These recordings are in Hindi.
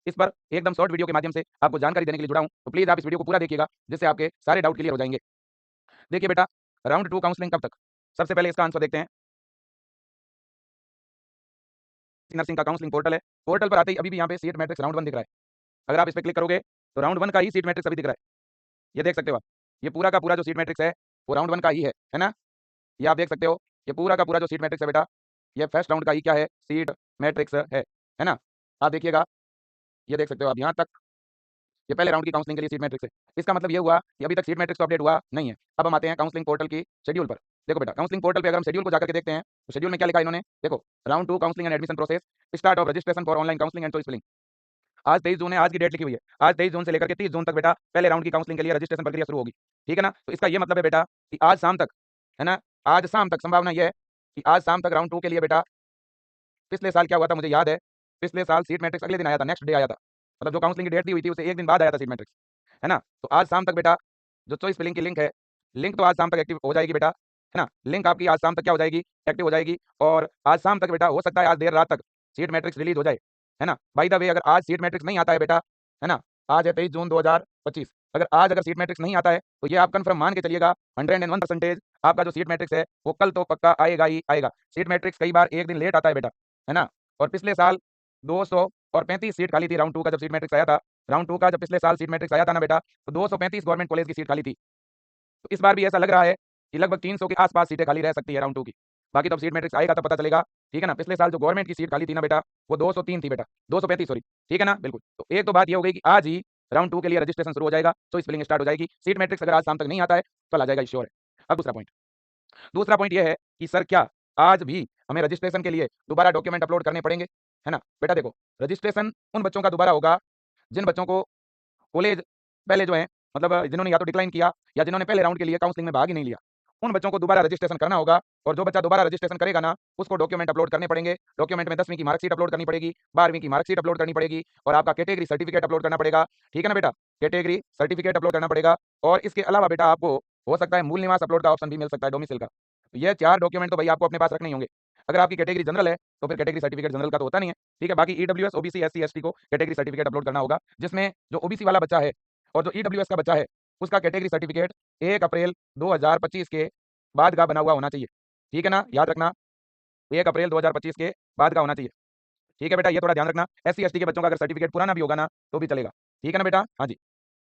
इस पर एकदम शॉर्ट वीडियो के माध्यम से आपको जानकारी देने के लिए जुड़ा हूँ, तो प्लीज़ आप इस वीडियो को पूरा देखिएगा, जिससे आपके सारे डाउट क्लियर हो जाएँगे। देखिए बेटा, राउंड 2 काउंसलिंग कब तक? सबसे पहले इसका आंसर देखते हैं। नर्सिंग का काउंसलिंग पोर्टल है। पोर्टल पर आते ही अभी भी यहाँ पे सीट मैट्रिक्स राउंड 1 दिख रहा है। अगर आप इस पे क्लिक करोगे, तो राउंड 1 का ही सीट मैट्रिक्स अभी दिख रहा है। ये देख सकते हो आप। ये पूरा का पूरा जो सीट मैट्रिक्स है, वो राउंड 1 का ही है ना? ये आप देख सकते हो, ये पूरा का पूरा जो सीट मैट्रिक्स है बेटा, ये फर्स्ट राउंड का ही क्या है? सीट मैट्रिक्स है ना? आप देखिएगा, ये देख सकते हो आप यहाँ तक, ये पहले राउंड की काउंसलिंग के लिए सीट मैट्रिक्स है। इसका मतलब ये हुआ कि अभी तक सीट मैट्रिक्स तो अपडेट हुआ नहीं है। अब हम आते हैं काउंसलिंग पोर्टल की शेड्यूल पर। देखो बेटा, काउंसलिंग पोर्टल पे अगर हम शेड्यूल को जाकर के देखते हैं, तो शेड्यूल में क्या लिखा है इन्होंने? देखो, round 2 counselling and admission process, start of registration for online counselling and choice filling. आज 23 जून है, आज की डेट लिखी हुई है। आज 23 जून से लेकर के 30 जून तक बेटा पहले राउंड की काउंसलिंग के लिए रजिस्ट्रेशन प्रक्रिया शुरू होगी। ठीक है ना? तो इसका ये मतलब है बेटा कि आज शाम तक, है ना? आज शाम तक संभावना ये है कि आज शाम तक राउंड 2 के लिए बेटा, पिछले साल क्या हुआ था मुझे याद है, पिछले साल सीट मैट्रिक्स अगले दिन आया था, नेक्स्ट डे आया था। मतलब जो काउंसलिंग की डेट दी हुई थी उससे 1 दिन बाद आया था सीट मैट्रिक्स, है ना? तो आज शाम तक बेटा जो चॉइस फिलिंग की लिंक है, लिंक तो आज शाम तक एक्टिव हो जाएगी बेटा, है ना? लिंक आपकी आज शाम तक क्या हो जाएगी? एक्टिव हो जाएगी और आज शाम तक बेटा हो सकता है आज देर रात तक सीट मैट्रिक्स रिलीज़ हो जाए, है ना? बाय द वे अगर आज सीट मैट्रिक्स नहीं आता है बेटा, है ना? आज है 23 जून 2025, अगर सीट मैट्रिक्स नहीं आता है, तो ये आप कन्फर्म मान के चलिएगा 101% आपका जो सीट मैट्रिक्स है, वो कल तो पक्का आएगा ही आएगा। सीट मैट्रिक्स कई बार 1 दिन लेट आता है बेटा, है ना? और पिछले साल 235 सीट खाली थी राउंड 2 का जब सीट मैट्रिक्स आया था। राउंड 2 का जब पिछले साल सीट मैट्रिक्स आया था ना बेटा, तो 235 गवर्नमेंट कॉलेज की सीट खाली थी। तो इस बार भी ऐसा लग रहा है कि लगभग 300 के आस-पास सीटें खाली रह सकती है राउंड 2 की। बाकी तो अब सीट मैट्रिक्स आएगा तब पता चलेगा, ठीक है ना? पिछले साल जो गवर्नमेंट की सीट खाली थी ना बेटा, वो 203 थी बेटा, 235 सॉरी, ठीक है ना? बिल्कुल। तो एक तो बात ये हो गई कि आज ही राउंड 2 के लिए रजिस्ट्रेशन शुरू हो जाएगा, चॉइस फिलिंग स्टार्ट हो जाएगी। सीट मैट्रिक्स अगर आज शाम तक नहीं आता है, कल आ जाएगा, ये श्योर है। अब दूसरा पॉइंट ये है कि सर क्या आज भी हमें रजिस्ट्रेशन के लिए दोबारा डॉक्यूमेंट अपलोड करने पड़ेंगे? है ना? बेटा देखो, रजिस्ट्रेशन उन बच्चों का दोबारा होगा जिन बच्चों को कॉलेज पहले जो है, मतलब जिन्होंने या तो डिक्लाइन किया या जिन्होंने पहले राउंड के लिए काउंसलिंग में भाग ही नहीं लिया, उन बच्चों को दोबारा रजिस्ट्रेशन करना होगा। और जो बच्चा दोबारा रजिस्ट्रेशन करेगा ना, उसको डॉक्यूमेंट अपलोड करने पड़ेंगे। डॉक्यूमेंट में 10वीं की मार्कशीट अपलोड करनी पड़ेगी, 12वीं की मार्कशीट अपलोड करनी पड़ेगी और आपका कैटेगरी सर्टिफिकेट अपलोड करना पड़ेगा। ठीक है ना बेटा? कैटेगरी सर्टिफिकेट अपलोड करना पड़ेगा और इसके अलावा बेटा आपको हो सकता है मूल निवास अपलोड का ऑप्शन भी मिल सकता है, डोमिसाइल का। तो ये 4 डॉक्यूमेंट तो भाई आपको अपने पास रखने ही होंगे। अगर आपकी कैटेगरी जनरल है, तो फिर कैटेगरी सर्टिफिकेट जनरल का तो होता नहीं है, ठीक है? बाकी ईडब्ल्यूएस, ओबीसी, एससी, एसटी को कैटेगरी सर्टिफिकेट अपलोड करना होगा, जिसमें जो ओबीसी वाला बच्चा है और जो ईडब्ल्यूएस का बच्चा है, उसका कैटेगरी सर्टिफिकेट 1 अप्रैल 2025 के बाद का बना हुआ होना चाहिए। ठीक है ना? याद रखना, 1 अप्रैल 2025 के बाद का होना चाहिए। ठीक है बेटा, ये थोड़ा ध्यान रखना। एससी, एसटी के बच्चों का अगर सर्टिफिकेट पुराना भी होगा ना, तो भी चलेगा। ठीक है ना बेटा? हाँ जी।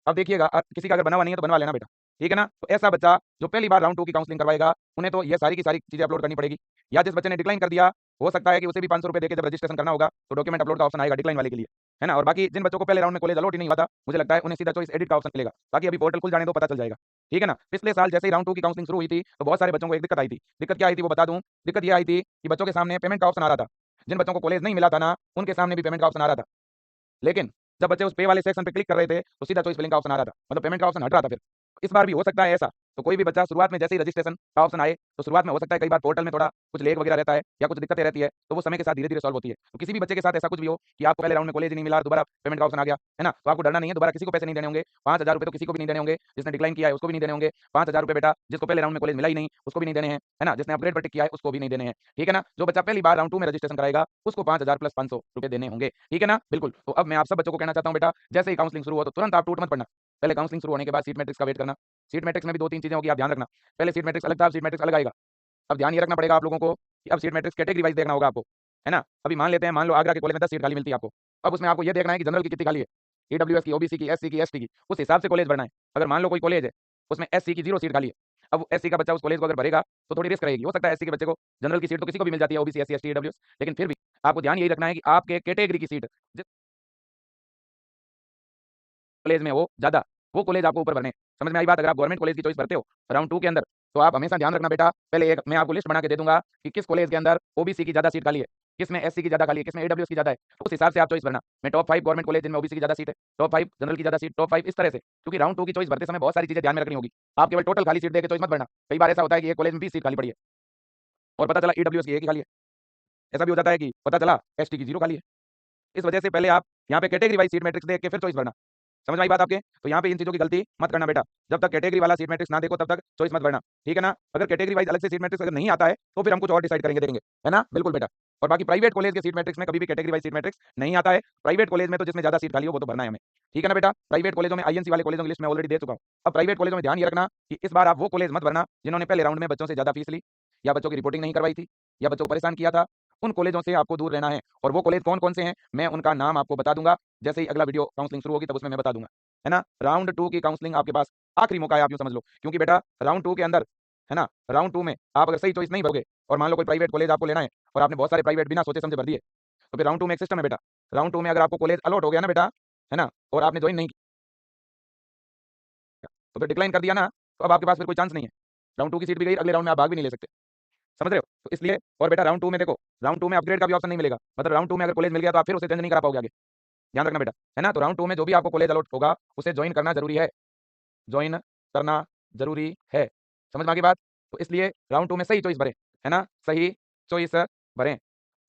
अब देखिएगा, किसी का अगर बना हुआ नहीं है तो बनवा लेना बेटा, ठीक है ना? तो ऐसा बच्चा जो पहली बार राउंड 2 की काउंसलिंग करवाएगा, उन्हें तो ये सारी की सारी चीज़ें अपलोड करनी पड़ेगी। या जिस बच्चे ने डिक्लाइन कर दिया, हो सकता है कि उसे भी ₹500 देके जब रजिस्ट्रेशन करना होगा, तो डॉक्यूमेंट अपलोड का ऑप्शन आएगा डिक्लाइन वाले के लिए, है ना? और बाकी जिन बच्चों को पहले राउंड में कॉलेज अलॉट ही नहीं हुआ था, मुझे लगता है उन्हें सीधा चॉइस एडिट का ऑप्शन मिलेगा। बाकी अभी पोर्टल खुल जाने दो, पता चल जाएगा, ठीक है ना? पिछले साल जैसे ही राउंड 2 की काउंसलिंग शुरू हुई थी, तो बहुत सारे बच्चों को एक दिक्कत आई थी। दिक्कत क्या आई थी वो बता दूँ? दिक्कत ये आई थी कि बच्चों के सामने पेमेंट का ऑप्शन आ रहा था। जिन बच्चों को कॉलेज नहीं मिला था ना, उनके सामने भी पेमेंट का ऑप्शन आ रहा था। लेकिन जब बच्चे उस पे वाले सेक्शन पे क्लिक कर रहे थे, तो सीधा चॉइस फिलिंग का ऑप्शन आ रहा था, मतलब पेमेंट का ऑप्शन हट रहा था फिर। इस बार भी हो सकता है ऐसा, तो कोई भी बच्चा शुरुआत में जैसे ही रजिस्ट्रेशन का ऑप्शन आए, तो शुरुआत में हो सकता है कई बार पोर्टल में थोड़ा कुछ लेग वगैरह रहता है या कुछ दिक्कतें रहती है, तो वो समय के साथ धीरे-धीरे सॉल्व होती है। तो किसी भी बच्चे के साथ ऐसा कुछ भी हो कि आपको पहले राउंड में कॉलेज ही नहीं मिला, दोबारा पेमेंट का ऑप्शन आ गया, है ना? तो आपको डरना नहीं है, दोबारा किसी को पैसे नहीं देने होंगे, ₹5000 तो किसी को भी नहीं देने होंगे, जिसने डिक्लाइन किया है उसको भी नहीं देने होंगे, ₹5000 बेटा जिसको पहले राउंड में कॉलेज मिला ही नहीं, उसको भी नहीं देने हैं, है ना? जिसने अपग्रेड पर टिक किया है उसको भी नहीं देने हैं, ठीक है ना? जो बच्चा पहली बार राउंड 2 में रजिस्ट्रेशन कराएगा, उसको 5000 प्लस ₹500 देने होंगे, ठीक है ना? बिल्कुल। तो अब मैं आप सब बच्चों को कहना चाहता हूँ बेटा, जैसे ही काउंसलिंग शुरू हो तो तुरंत आप टूट मत पड़ना। पहले काउंसलिंग शुरू होने के बाद सीट मैट्रिक्स का वेट करना। सीट मैट्रिक्स में भी 2-3 चीज़ें होगी, आप ध्यान रखना। पहले सीट मैट्रिक्स अलग था, अब सीट मैट्रिक्स अलग आएगा। अब ध्यान ये रखना पड़ेगा आप लोगों को कि अब सीट मैट्रिक्स कैटेगरी वाइज़ देखना होगा आपको, है ना? अभी मान लेते हैं, मान लो आगरा के कॉलेज में 10 सीट खाली मिलती है आपको। अब उसमें आपको ये देखना है कि जनरल की कितनी खाली है, ईडब्ल्यूएस की, ओबीसी की, एससी की, एसटी की, उस हिसाब से कॉलेज भरना है। अगर मान लो कोई कॉलेज है, उसमें एससी की 0 सीट खाली है। अब एससी का बच्चा उस कॉलेज को अगर भरेगा, तो थोड़ी रिस्क रहेगी। हो सकता है एससी के बच्चे को जनरल की सीट तो किसी को भी मिल जाती है, ओबीसी, एससी, एसटी, ईडब्ल्यूएस, लेकिन फिर भी आपको ध्यान यही रखना है कि आपके कैटेगरी की सीट जिस कॉलेज में हो ज़्यादा, वो कॉलेज आपको ऊपर भरने हैं। समझ में आई बात? अगर आप गवर्नमेंट कॉलेज की चॉइस भरते हो राउंड 2 के अंदर, तो आप हमेशा ध्यान रखना बेटा, पहले एक मैं आपको लिस्ट बना के दे दूँगा कि किस कॉलेज के अंदर ओबीसी की ज़्यादा सीट खाली है, किसमें एससी की ज़्यादा खाली है, किसमें ईडब्ल्यूएस की ज़्यादा है। तो उस हिसाब से आप चॉइस भरना। मैं टॉप 5 गवर्नमेंट कॉलेज जिनमें ओबीसी की ज़्यादा सीट है, टॉप 5 जनरल की ज़्यादा सीट, टॉप 5 इस तरह से। क्योंकि राउंड 2 की चॉइस भरते समय बहुत सारी चीज़ें ध्यान में रखनी होगी। आप केवल टोटल खाली सीट देख के चॉइस मत भरना। कई बार ऐसा होता है कि एक कॉलेज में 20 सीट खाली पड़ी है और पता चला ईडब्ल्यूएस की 1 ही खाली है। ऐसा भी हो जाता है कि पता चला एसटी की 0 खाली है। इस वजह से पहले आप यहाँ पे कैटेगरी वाइज़ सीट मैट्रिक्स देख के फिर चॉइस भरना। समझ में आई बात आपके? तो यहाँ पे इन चीज़ों की गलती मत करना बेटा। जब तक कैटेगरी वाला सीट मैट्रिक्स ना देखो तब तक चॉइस मत भरना, ठीक है ना? अगर कैटेगरी वाइज़ अलग से सीट मैट्रिक्स अगर नहीं आता है, तो फिर हम कुछ और डिसाइड करेंगे, देखेंगे, है ना? बिल्कुल बेटा। और बाकी प्राइवेट कॉलेज के सीट मैट्रिक्स में कभी भी कैटेगरी वाइज सीट मैट्रिक्स नहीं आता है। प्राइवेट कॉलेज में तो जिसमें ज्यादा सीट खाली हो वो तो भरना है हमें। ठीक है ना बेटा, प्राइवेट कॉलेजों में आईएनसी वाले कॉलेजों की लिस्ट में ऑलरेडी दे चुका हूं। अब प्राइवेट कॉलेजों में ध्यान ये रखना कि इस बार आप वो कॉलेज मत भरना जिन्होंने पहले राउंड में बच्चों से ज्यादा फीस ली, या बच्चों की रिपोर्टिंग नहीं करवाई थी, या बच्चों को परेशान किया था। उन कॉलेजों से आपको दूर रहना है। और वो कॉलेज कौन कौन से हैं मैं उनका नाम आपको बता दूंगा जैसे ही अगला वीडियो काउंसलिंग शुरू होगी, तब उसमें मैं बता दूंगा, है ना। राउंड 2 की काउंसलिंग आपके पास आखिरी मौका है, आप यूं समझ लो। क्योंकि बेटा राउंड 2 के अंदर, है ना, राउंड 2 में आप अगर सही चॉइस नहीं भरोगे और मान लो कोई प्राइवेट कॉलेज आपको लेना है और आपने बहुत सारे प्राइवेट बिना सोचे समझे भर दिए, तो फिर राउंड 2 में एक सिस्टम है बेटा। राउंड 2 में अगर आपको कॉलेज अलॉट हो गया ना बेटा, है ना, और आपने ज्वाइन नहीं किया, तो फिर डिक्लाइन कर दिया ना, तो अब आपके पास फिर कोई चांस नहीं है। राउंड 2 की सीट भी गई, अगले राउंड में आप भाग भी नहीं ले सकते। समझ रहे हो? तो इसलिए, और बेटा राउंड 2 में देखो, राउंड 2 में अपग्रेड का भी ऑप्शन नहीं मिलेगा। मतलब राउंड 2 में अगर कॉलेज मिल गया तो आप फिर उसे चेंज नहीं करा पाओगे आगे। ध्यान रखना बेटा, है ना। तो राउंड 2 में जो भी आपको कॉलेज अलॉट होगा उसे ज्वाइन करना जरूरी है। ज्वाइन करना जरूरी है। समझ में आ गई बात? तो इसलिए राउंड 2 में सही चॉइस भरें, है ना, सही चॉइस भरें।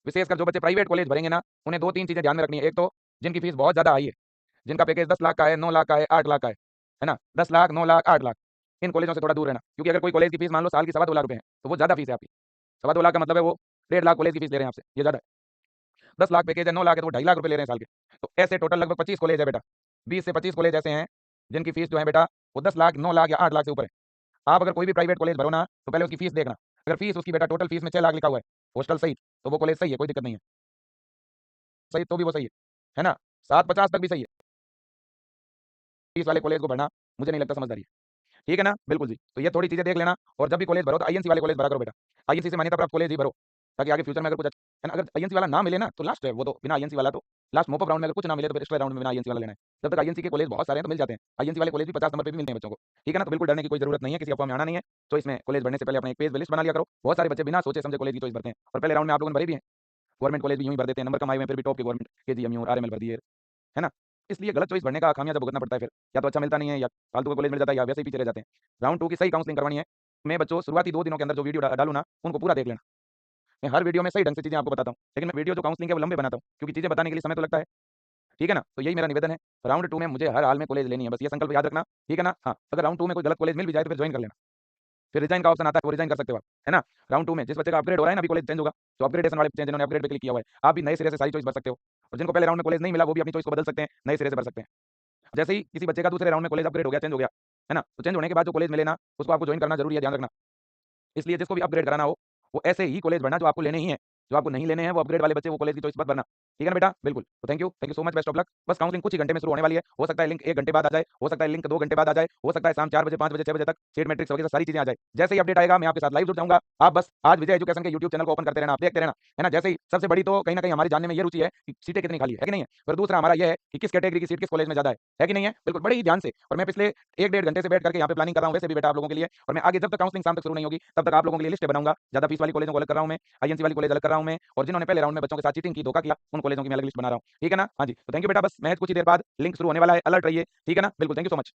विशेषकर जो बच्चे प्राइवेट कॉलेज भरेंगे ना, उन्हें 2-3 चीजें ध्यान में रखनी है। एक तो जिनकी फीस बहुत ज्यादा हाई है, जिनका पैकेज 10 लाख का है, 9 लाख का है, 8 लाख का है ना, 10 लाख, 9 लाख, 8 लाख, इन कॉलेजों से थोड़ा दूर रहना। क्योंकि अगर कोई कॉलेज की फीस मान लो साल की 2.25 लाख रुपए है, तो वो ज्यादा फीस है आपकी। 2.25 लाख का मतलब है वो 1.5 लाख कॉलेज की फीस ले रहे हैं आपसे, ये ज्यादा है। 10 लाख पैकेज है, 9 लाख है, तो 2.5 लाख रुपए ले रहे हैं साल के। तो ऐसे टोटल लगभग 25 कॉलेज है बेटा। 20 से 25 कॉलेज ऐसे हैं जिनकी फीस जो है बेटा वो 10 लाख, 9 लाख या 8 लाख से ऊपर है। आप अगर कोई भी प्राइवेट कॉलेज भरो ना, तो पहले उसकी फीस देखना। अगर फीस उसकी बेटा टोटल फीस में 6 लाख लिखा हुआ है, हॉस्टल सही, तो वो कॉलेज सही है, कोई दिक्कत नहीं है। सही तो भी वो सही है ना। 750 तक भी सही है। फीस वाले कॉलेज को भरना मुझे नहीं लगता समझदारी है। ठीक है ना, बिल्कुल जी। तो ये थोड़ी चीजें देख लेना। और जब भी कॉलेज भरो तो आईएनसी वाले कॉलेज भरा करो बेटा। आईएनसी से मान्यता प्राप्त कॉलेज ही भरो, ताकि आगे फ्यूचर में अगर कुछ है ना, अगर आईएनसी वाला ना मिले ना तो लास्ट है वो, तो बिना आईएनसी वाला तो लास्ट मोप राउंड में अगर कुछ ना मिले तो फिर एक्स्ट्रा राउंड में बिना आईएनसी वाला लेना है। जब तक आईएनसी के कॉलेज बहुत सारे हैं तो मिल जाते हैं। आईएनसी वाले कॉलेज भी 50 नंबर पे भी मिलते हैं बच्चों को। ठीक है ना, तो बिल्कुल डरने की कोई जरूरत नहीं है, किसी अफवाह में आना नहीं है। तो इसमें कॉलेज भरने से पहले अपने एक पेज लिस्ट बना लिया करो। बहुत सारे बच्चे बिना सोचे समझे कॉलेज की चॉइस भरते हैं, और पहले राउंड में आप लोगों ने भरे भी हैं। गवर्नमेंट कॉलेज भी यूं ही भर देते हैं, नंबर कम आए हुए हैं फिर भी टॉप के गवर्नमेंट केजीएमयू और आरएमएल भर दिए, है ना। इसलिए गलत चॉइस भरने का खामियाजा भुगतना पड़ता है फिर। या तो अच्छा मिलता नहीं है, या फालतू का कॉलेज मिल जाता है, या वैसे ही पीछे रह जाते हैं। राउंड 2 की सही काउंसलिंग करवानी है। मैं बच्चों शुरुआती 2 दिनों के अंदर जो वीडियो डालूँ ना, उनको पूरा देख लेना। मैं हर वीडियो में सही ढंग से चीजें आपको बताता हूँ, लेकिन मैं वीडियो जो काउंसलिंग है वो लंबे बनाता हूँ, क्योंकि चीजें बताने के लिए समय तो लगता है। ठीक है ना, तो यही मेरा निवेदन है। राउंड 2 में मुझे हर हाल में कॉलेज लेनी है, बस ये संकल्प याद रखना। ठीक है ना। हाँ, अगर राउंड 2 में कोई गलत कॉलेज मिल भी जाए तो फिर ज्वाइन कर लेना। फिर रिजाइन का ऑप्शन आता है, वो रिजाइन कर सकते हो आप, है ना। राउंड 2 में जिस बच्चे का अपग्रेड हो रहा है ना, अभी कॉलेज चेंज होगा, तो अपग्रेडेशन वाले बच्चे हैं जिन्होंने अपग्रेड पे क्लिक किया हुआ है, आप भी नए सिरे से सारी चॉइस भर सकते हो। और जिनको पहले राउंड में कॉलेज नहीं मिला वो भी अपनी चॉइस को बदल सकते हैं, नए सिरे से भर सकते हैं। जैसे ही किसी बच्चे का दूसरे राउंड में कॉलेज अपग्रेड हो गया, चेंज हो गया, है ना, तो चेंज होने के बाद जो कॉलेज मिले ना, उसको आपको ज्वाइन करना जरूरी है, ध्यान रखना। इसलिए जिसको भी अपग्रेड कराना हो वो ऐसे ही कॉलेज भरना जो आपको लेने ही है। जो आपको नहीं लेने हैं वो अपग्रेड वाले बच्चे वो कॉलेज की चॉइस मत भरना। ठीक है ना बेटा, बिल्कुल। तो thank you so much, best of luck. बस काउंसलिंग कुछ ही घंटे में शुरू होने वाली है। हो सकता है लिंक 1 घंटे बाद आ जाए, हो सकता है लिंक 2 घंटे बाद आ जाए, हो सकता है शाम 4 बजे, 5 बजे, 6 बजे तक सीट मैट्रिक्स वगैरह सारी चीजें आ जाए। जैसे ही अपडेट आएगा मैं आपके साथ लाइव जुड़ जाऊंगा। आप बस आज विजय एजुकेशन के यूट्यूब चैनल को ओपन करते रहना, आप देखते रहना, है ना। जैसे ही सबसे बड़ी तो कहीं ना कहीं हमारी जानने में ये रुचि है कि सीटें कितनी खाली है कि नहीं है। फिर दूसरा हमारा ये है कि किस कैटेगरी की सीट किस कॉलेज में ज्यादा है कि नहीं है। बिल्कुल बड़े ही ध्यान से। और मैं पिछले 1-1.5 घंटे से बैठ करके यहाँ पे प्लानिंग कर रहा हूँ वैसे भी बेटा आप लोगों के लिए। और मैं आगे जब तक काउंसलिंग शाम तक शुरू नहीं होगी तब तक आप लोगों के लिए लिस्ट बनाऊंगा। ज्यादा फीस वाली कॉलेजों को अलग कर रहा हूँ मैं, आईएनसी वाली कॉलेज अलग कर रहा हूँ मैं, और जिन्होंने पहले राउंड में बच्चों के साथ चीटिंग की, धोखा किया, उन कॉलेजों की मैं अलग लिस्ट बना रहा हूँ। ठीक है ना। हाँ जी, तो थैंक यू बेटा। बस महज कुछ ही देर बाद लिंक शुरू होने वाला है, अलर्ट रहिए। ठीक है ना, बिल्कुल। Thank you so much.